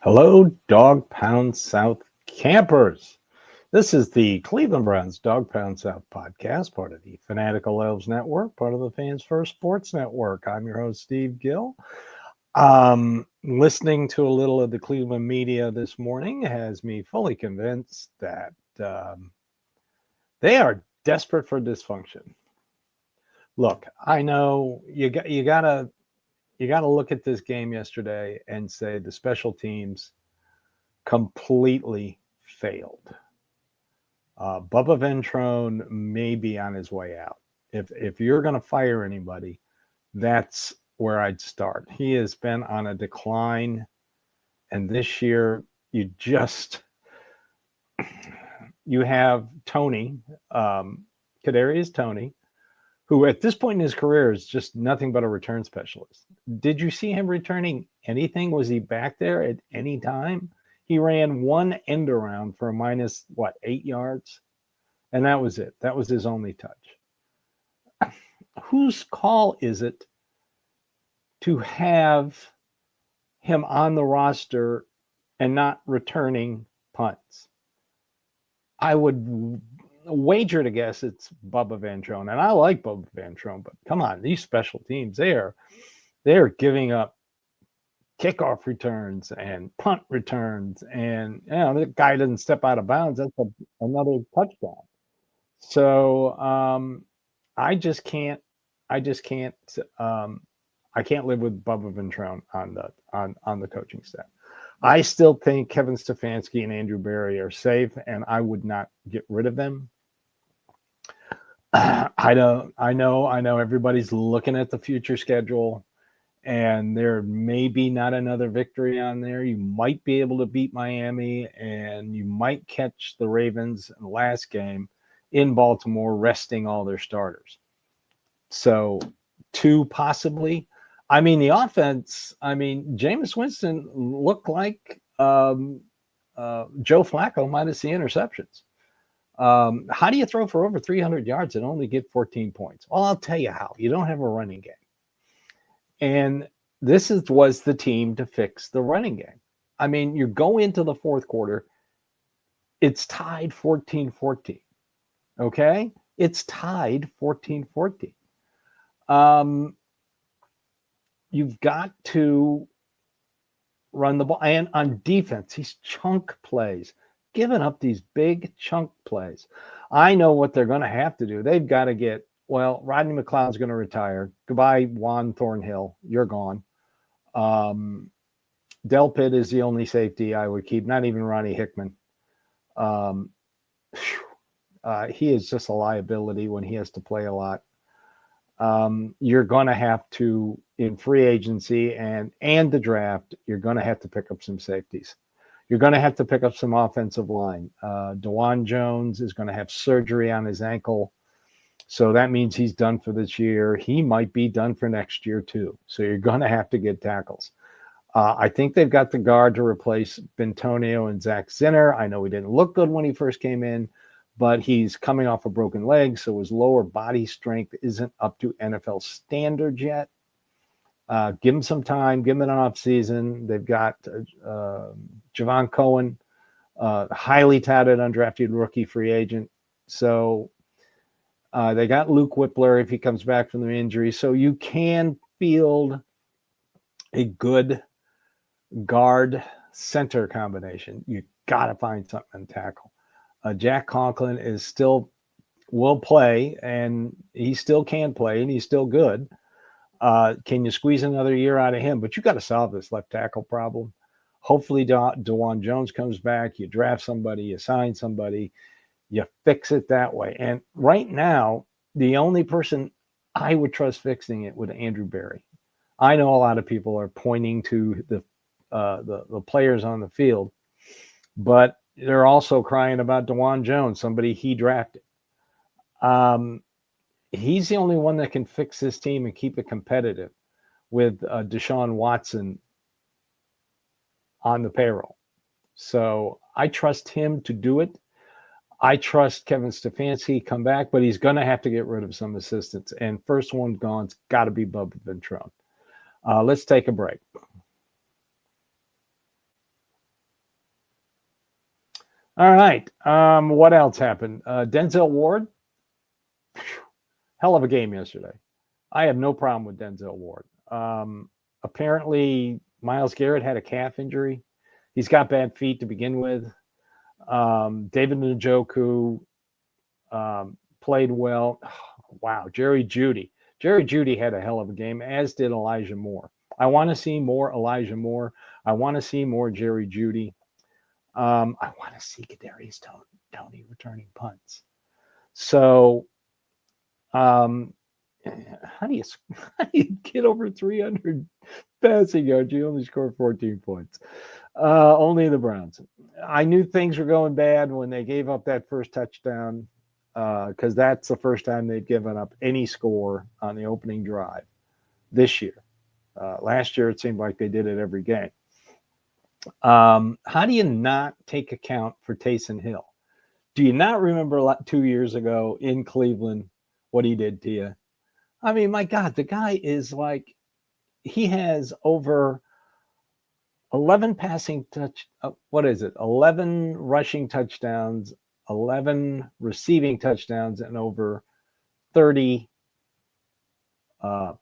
Hello, Dawgpound South campers. This is the Cleveland Browns Dawgpound South podcast, part of the Fanatical Elves Network, part of the Fans First Sports Network. I'm your host, Steve Gill. Listening to a little of the Cleveland media this morning has me fully convinced that they are desperate for dysfunction. Look, I know you gotta look at this game yesterday and say the special teams completely failed. Bubba Ventrone may be on his way out. If you're going to fire anybody, that's where I'd start. He has been on a decline, and this year you have Tony, Kadarius Tony, who at this point in his career is just nothing but a return specialist. Did you see him returning anything? Was he back there at any time? He ran one end around for a minus, 8 yards? And that was it. That was his only touch. Whose call is it to have him on the roster and not returning punts? I would wager to guess it's Bubba Ventrone. And I like Bubba Ventrone, but come on, these special teams, they're giving up kickoff returns and punt returns, and the guy doesn't step out of bounds. That's another touchdown. So I just can't. I can't live with Bubba Ventrone on the coaching staff. I still think Kevin Stefanski and Andrew Berry are safe, and I would not get rid of them. I know everybody's looking at the future schedule, and there may be not another victory on there. You might be able to beat Miami, and you might catch the Ravens in the last game in Baltimore, resting all their starters. So, two possibly. I mean, the offense, Jameis Winston looked like Joe Flacco minus the interceptions. How do you throw for over 300 yards and only get 14 points? Well, I'll tell you how. You don't have a running game. And this was the team to fix the running game. I mean, you go into the fourth quarter, it's tied 14-14. Okay? It's tied 14-14. You've got to run the ball. And on defense, these chunk plays, giving up these big chunk plays. I know what they're going to have to do. They've got to get, Rodney McLeod's going to retire. Goodbye, Juan Thornhill. You're gone. Del Pitt is the only safety I would keep, not even Ronnie Hickman. He is just a liability when he has to play a lot. You're going to have to, in free agency and the draft, you're going to have to pick up some safeties. You're going to have to pick up some offensive line. DeJuan Jones is going to have surgery on his ankle. So that means he's done for this year. He might be done for next year too. So you're going to have to get tackles. I think they've got the guard to replace Bentonio and Zach Zinner. I know he didn't look good when he first came in, but he's coming off a broken leg, so his lower body strength isn't up to NFL standards yet. Give him some time. Give him an off season. They've got Javon Cohen, highly touted undrafted rookie free agent. So they got Luke Whippler if he comes back from the injury. So you can field a good guard center combination. You got to find something to tackle. Jack Conklin will play, and he still can play, and he's still good. Can you squeeze another year out of him? But you got to solve this left tackle problem. Hopefully, DeJuan Jones comes back. You draft somebody, you sign somebody, you fix it that way. And right now, the only person I would trust fixing it would Andrew Berry. I know a lot of people are pointing to the players on the field, but they're also crying about DeJuan Jones, somebody he drafted. He's the only one that can fix this team and keep it competitive with Deshaun Watson on the payroll. So I trust him to do it. I trust Kevin Stefanski come back, but he's going to have to get rid of some assistants. And first one gone's got to be Bubba Ventrone. Let's take a break. All right. What else happened? Denzel Ward, hell of a game yesterday. I have no problem with Denzel Ward. Apparently, Myles Garrett had a calf injury. He's got bad feet to begin with. David Njoku played well. Wow, Jerry Jeudy. Jerry Jeudy had a hell of a game, as did Elijah Moore. I want to see more Elijah Moore. I want to see more Jerry Jeudy. I want to see Kadarius Toney returning punts. So, how do you get over 300 passing yards? You only scored 14 points. Only the Browns. I knew things were going bad when they gave up that first touchdown, because that's the first time they've given up any score on the opening drive this year. Last year, it seemed like they did it every game. How do you not take account for Taysom Hill? Do you not remember 2 years ago in Cleveland what he did to you? I mean, my God, the guy is like, he has over 11 passing touch. What is it? 11 rushing touchdowns, 11 receiving touchdowns, and over 30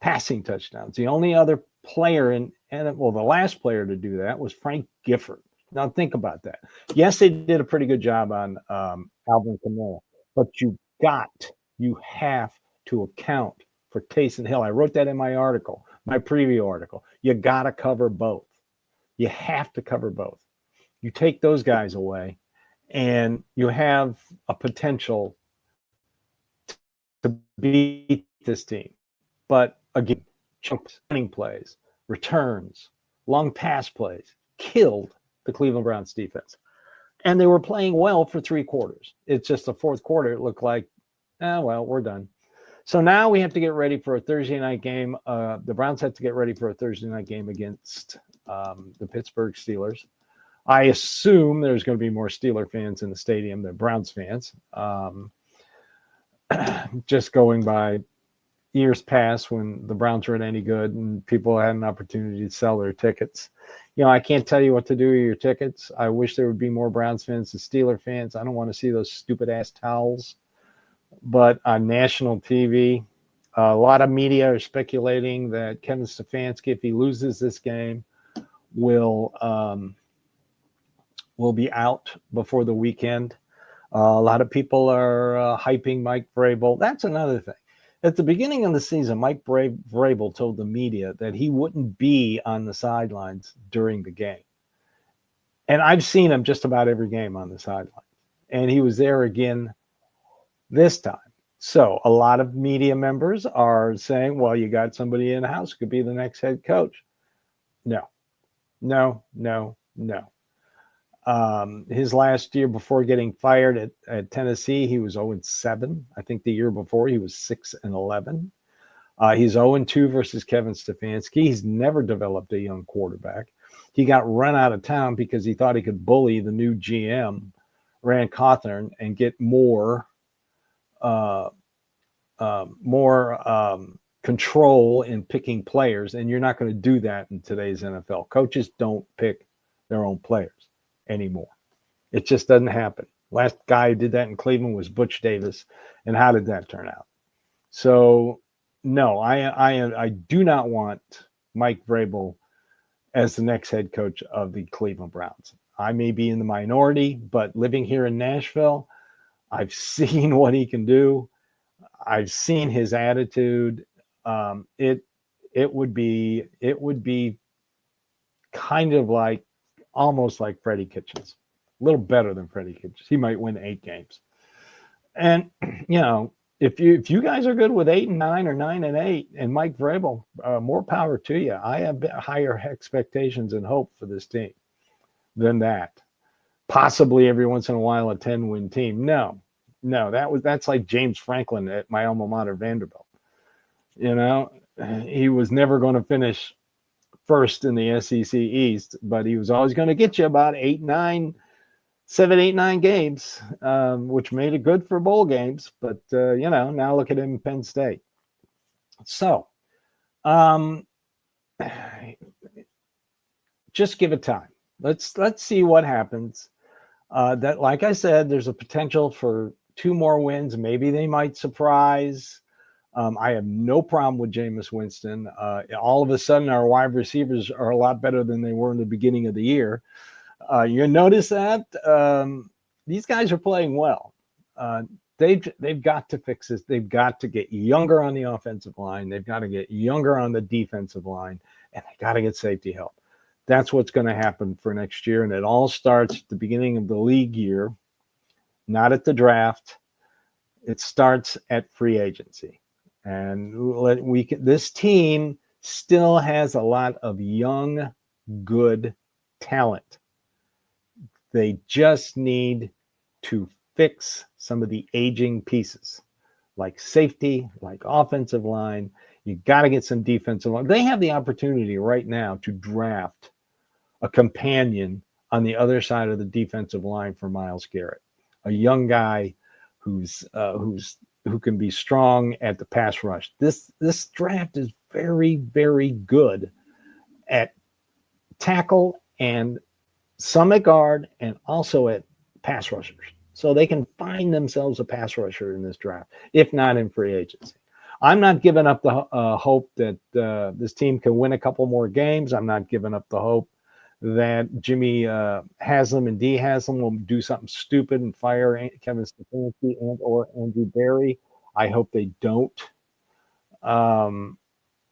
passing touchdowns. The only other player the last player to do that was Frank Gifford. Now think about that. Yes, they did a pretty good job on Alvin Kamara, but you have to account for Taysom Hill. I wrote that in my article, my preview article. You got to cover both. You have to cover both. You take those guys away, and you have a potential to beat this team. But again, chunks, running plays, returns, long pass plays killed the Cleveland Browns defense. And they were playing well for 3 quarters. It's just the fourth quarter, it looked like, we're done. So now we have to get ready for a Thursday night game. The Browns have to get ready for a Thursday night game against the Pittsburgh Steelers. I assume there's going to be more Steeler fans in the stadium than Browns fans. Just going by years past when the Browns weren't any good and people had an opportunity to sell their tickets. I can't tell you what to do with your tickets. I wish there would be more Browns fans than Steeler fans. I don't want to see those stupid ass towels. But on national TV, a lot of media are speculating that Kevin Stefanski, if he loses this game, will be out before the weekend. A lot of people are hyping Mike Vrabel. That's another thing. At the beginning of the season, Mike Vrabel told the media that he wouldn't be on the sidelines during the game. And I've seen him just about every game on the sidelines. And he was there again this time. So a lot of media members are saying, well, you got somebody in the house who could be the next head coach. No. His last year before getting fired at Tennessee, he was 0-7. I think the year before he was 6-11. He's 0-2 versus Kevin Stefanski. He's never developed a young quarterback. He got run out of town because he thought he could bully the new GM, Rand Cawthorn, and get more control in picking players. And you're not going to do that in today's NFL. Coaches don't pick their own players anymore. It just doesn't happen. Last guy who did that in Cleveland was Butch Davis. And how did that turn out? So, no, I do not want Mike Vrabel as the next head coach of the Cleveland Browns. I may be in the minority, but living here in Nashville, I've seen what he can do. I've seen his attitude. It would be kind of like almost like Freddie Kitchens, a little better than Freddie Kitchens. He might win 8 games. And if you guys are good with 8-9 or 9-8, and Mike Vrabel, more power to you. I have higher expectations and hope for this team than that. Possibly every once in a while a 10-win team. No, that's like James Franklin at my alma mater, Vanderbilt. He was never going to finish first in the SEC East, but he was always going to get you about 7, 8, 9 games, which made it good for bowl games. But, now look at him in Penn State. So just give it time. Let's see what happens. That, like I said, there's a potential for 2 more wins. Maybe they might surprise. I have no problem with Jameis Winston. All of a sudden, our wide receivers are a lot better than they were in the beginning of the year. You notice that these guys are playing well. Uh, they've got to fix this. They've got to get younger on the offensive line. They've got to get younger on the defensive line, and they got to get safety help. That's what's going to happen for next year, and it all starts at the beginning of the league year, not at the draft. It starts at free agency, and this team still has a lot of young, good talent. They just need to fix some of the aging pieces, like safety, like offensive line. You got to get some defensive line. They have the opportunity right now to draft a companion on the other side of the defensive line for Myles Garrett, a young guy who can be strong at the pass rush. This draft is very, very good at tackle and some at guard and also at pass rushers. So they can find themselves a pass rusher in this draft, if not in free agency. I'm not giving up the hope that this team can win a couple more games. I'm not giving up the hope that Jimmy Haslam and D. Haslam will do something stupid and fire Kevin Stefanski and or Andrew Berry. I hope they don't.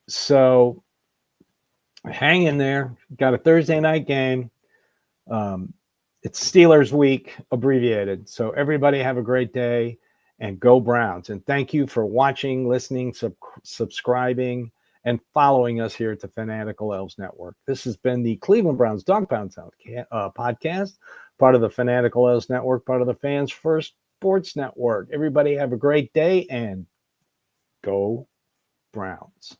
So hang in there. Got a Thursday night game. It's Steelers week abbreviated. So everybody have a great day and go Browns. And thank you for watching, listening, subscribing, and following us here at the Fanatical Elves Network. This has been the Cleveland Browns Dawgpound podcast, part of the Fanatical Elves Network, part of the Fans First Sports Network. Everybody have a great day and go Browns.